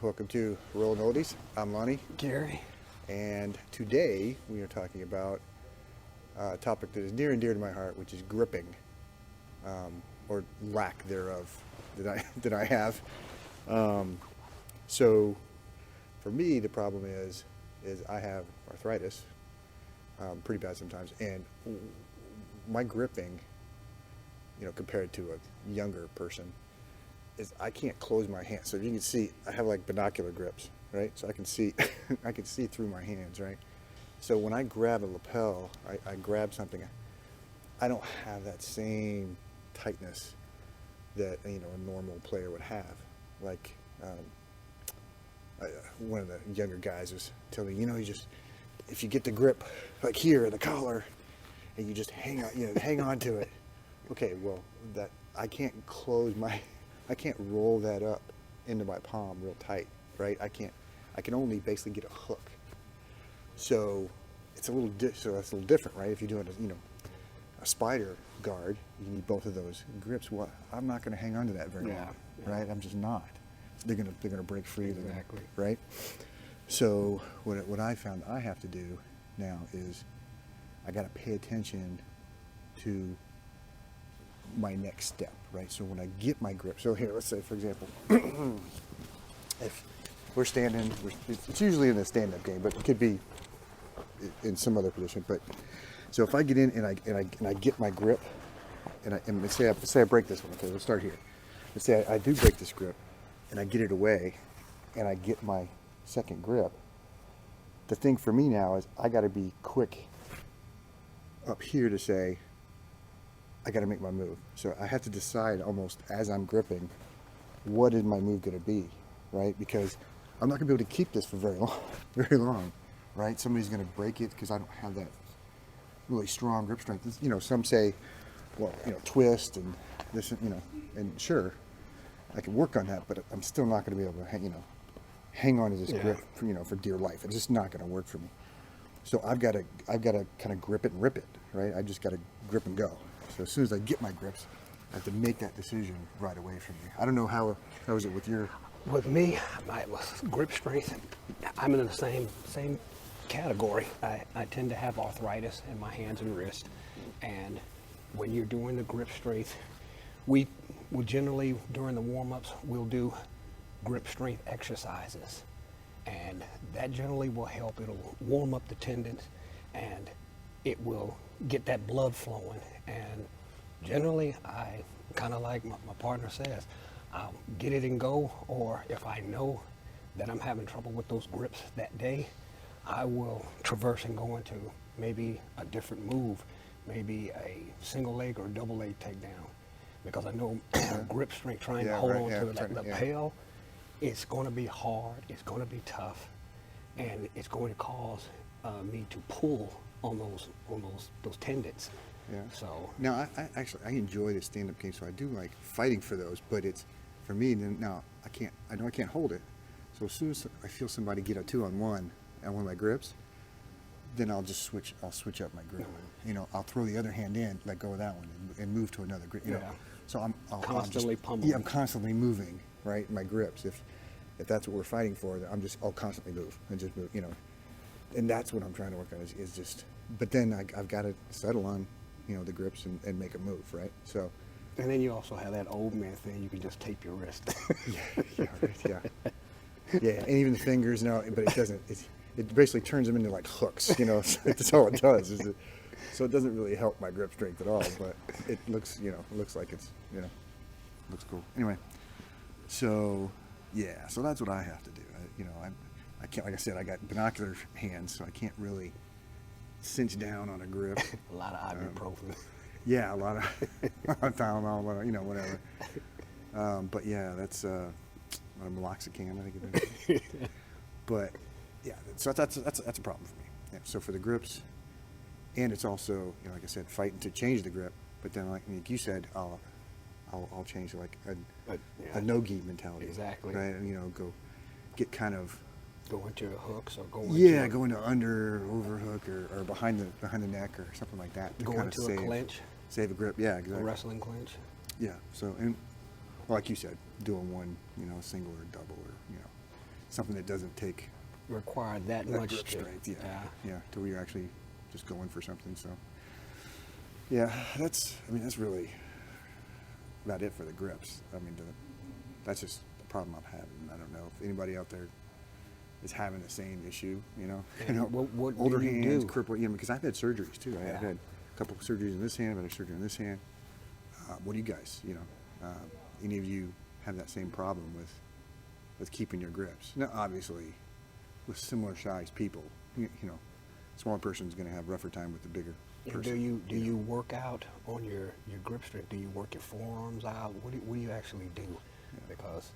welcome to Rolling Oldies. I'm Lonnie, Gary. and today we are talking about a topic that is near and dear to my heart, which is gripping, or lack thereof that I have. So, for me, the problem is I have arthritis, pretty bad sometimes, and my gripping, compared to a younger person, is I can't close my hands. So if you can see, I have like binocular grips, right? So I can see, I can see through my hands, right? So when I grab a lapel, I grab something, I don't have that same tightness that a normal player would have. Like one of the younger guys was telling me, you just, if you get the grip like here, the collar, and you just hang on, hang on to it. Okay, well, that I can't I can't roll that up into my palm real tight, right? I can only basically get a hook. So it's a little that's a little different, right? If you're doing a spider guard, you need both of those grips. Well, I'm not going to hang on to that very long, right? I'm just not. They're gonna break free, Exactly. right? So what I found I have to do now is I got to pay attention to my next step, right? So when I get my grip, so here, let's say, for example, if we're standing, it's usually in a stand-up game, but it could be in some other position. But so if I get in and I get my grip, and let's say I break this one. Okay, we'll start here. Let's say I do break this grip, and I get it away, and I get my second grip. The thing for me now is I got to be quick up here to say, I got to make my move. So I have to decide almost as I'm gripping, what is my move going to be, right? Because I'm not going to be able to keep this for very long, right? Somebody's going to break it because I don't have that really strong grip strength. Some say, well, twist and this, and sure, I can work on that, but I'm still not going to be able to, hang on to this grip, for dear life. It's just not going to work for me. So I've got to kind of grip it and rip it, right? I just got to grip and go. So as soon as I get my grips, I have to make that decision right away from me. I don't know how is it with your... With me, my grip strength, I'm in the same category. I tend to have arthritis in my hands and wrists, and when you're doing the grip strength, we will generally, during the warm-ups, we'll do grip strength exercises, and that generally will help. It'll warm up the tendons, and it will get that blood flowing. And generally, I kind of like my partner says, I'll get it and go, or if I know that I'm having trouble with those grips that day, I will traverse and go into maybe a different move, maybe a single leg or double leg takedown, because I know grip strength, trying to hold on to that lapel, it's going to be hard, it's going to be tough, and it's going to cause me to pull on those tendons. Yeah. So now, I enjoy the stand-up game, so I do like fighting for those. But it's for me now. I know I can't hold it. So as soon as I feel somebody get a 2-on-1 at one of my grips, then I'll just switch. I'll switch up my grip. I'll throw the other hand in, let go of that one, and move to another grip. So I'm constantly pummeling. Yeah, I'm constantly moving, right? My grips. If that's what we're fighting for, I'll constantly move and just move. And that's what I'm trying to work on is just. But then I've got to settle on, the grips and make a move, right? So. And then you also have that old man thing. You can just tape your wrist. yeah. And even the fingers, but it doesn't. It basically turns them into like hooks. That's all it does. So it doesn't really help my grip strength at all. But it looks, looks like it's, looks cool. Anyway, so yeah, so that's what I have to do. I can't, like I said, I got binocular hands, so I can't really cinch down on a grip. A lot of ibuprofen. Yeah, a lot of Tylenol, whatever. But yeah, that's meloxicam, I think it is. But yeah, so that's a problem for me. Yeah, so for the grips, and it's also, like I said, fighting to change the grip. But then, like you said, I'll change to like a no-gi mentality. Exactly. Right, and go get kind of. Go into hooks or go into under overhook or behind the neck or something like that to go kind into of a clinch. Save a grip. Yeah, exactly. A wrestling clinch. Yeah. So, and like you said, doing one, a single or a double, or something that doesn't take Require that that much grip to, strength. Yeah, to where you're actually just going for something. So, yeah, that's really about it for the grips. I mean, that's just the problem I'm having. I don't know if anybody out there is having the same issue. And what older do you hands, do? crippled. Because I've had surgeries too. I've Yeah. had a couple of surgeries in this hand. I've had a surgery in this hand. What do you guys? Any of you have that same problem with keeping your grips? Now, obviously, with similar sized people, smaller person's going to have rougher time with the bigger And person. do you work out on your grip strength? Do you work your forearms out? What do you actually do? Because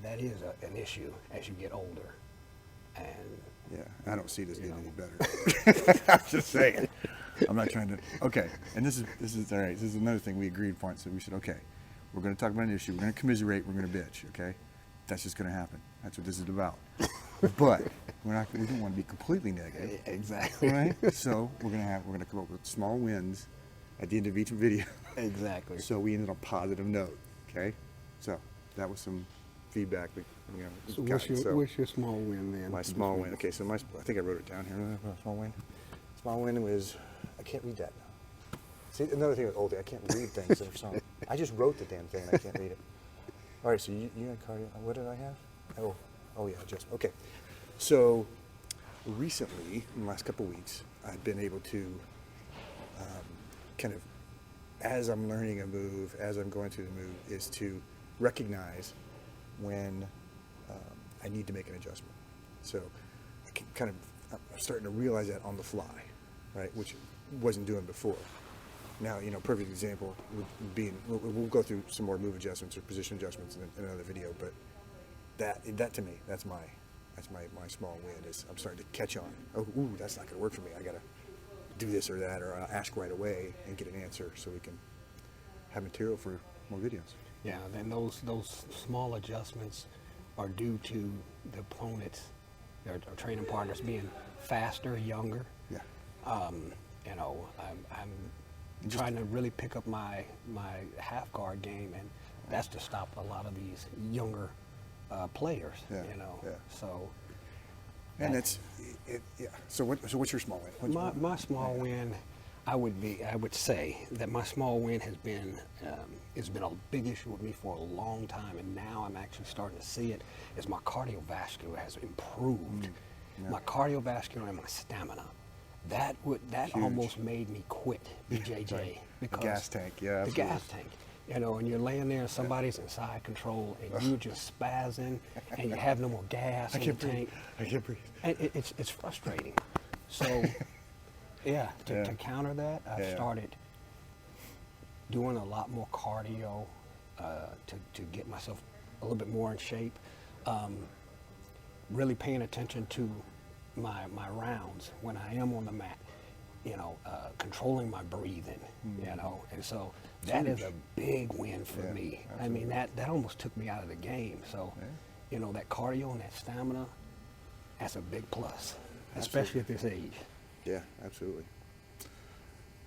that is an issue as you get older. And Yeah, I don't see this getting any better. I'm just saying. I'm not trying to. Okay, and this is all right. This is another thing we agreed upon. So we said, okay, we're going to talk about an issue. We're going to commiserate. We're going to bitch. Okay, that's just going to happen. That's what this is about. But we don't want to be completely negative. exactly. Right? So we're going to come up with small wins at the end of each video. Exactly. So we ended on a positive note. Okay, so that was some feedback. So got. what's your small win then? My small win. Okay, so I think I wrote it down here. My small win. Small win was, I can't read that now. See, another thing with old, I can't read things that are small. I just wrote the damn thing and I can't read it. All right, so you had cardio. What did I have? Oh yeah, adjustment. Okay, so recently, in the last couple of weeks, I've been able to kind of, as I'm learning a move, as I'm going through the move, is to recognize when I need to make an adjustment. So I can I'm starting to realize that on the fly, right? Which wasn't doing before. Now, perfect example would be, we'll go through some more move adjustments or position adjustments in another video, but that to me, that's my small win, is I'm starting to catch on. Oh, ooh, that's not gonna work for me. I gotta do this or that, or I'll ask right away and get an answer so we can have material for more videos. Yeah, then those small adjustments are due to the opponents, their training partners being faster, younger. Yeah. I'm Just- trying to really pick up my half guard game, and that's to stop a lot of these younger players. Yeah, yeah. So. And that's it. Yeah. So what's your small win? My small win, I would say that my small win has been it's been a big issue with me for a long time, and now I'm actually starting to see it. Is my cardiovascular has improved. Yeah. My cardiovascular and my stamina. That Huge. almost made me quit BJJ Right. because The gas tank, yeah, the absolutely. gas tank. And you're laying there, and somebody's inside control, and you're just spazzing, and you have no more gas in the tank. I can't breathe. And it's frustrating. So, yeah, to counter that, I've started doing a lot more cardio to get myself a little bit more in shape. Really paying attention to my rounds when I am on the mat. Controlling my breathing. And so that is a big win for me. Absolutely. I mean, that almost took me out of the game. So, that cardio and that stamina, that's a big plus, especially at this age. Yeah, absolutely.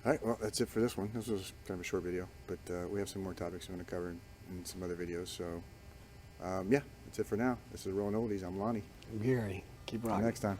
All right, well, that's it for this one. This was kind of a short video, but we have some more topics we want to cover in some other videos. So, yeah, that's it for now. This is Rolling Oldies. I'm Lonnie. Gary, keep Till rocking. next time.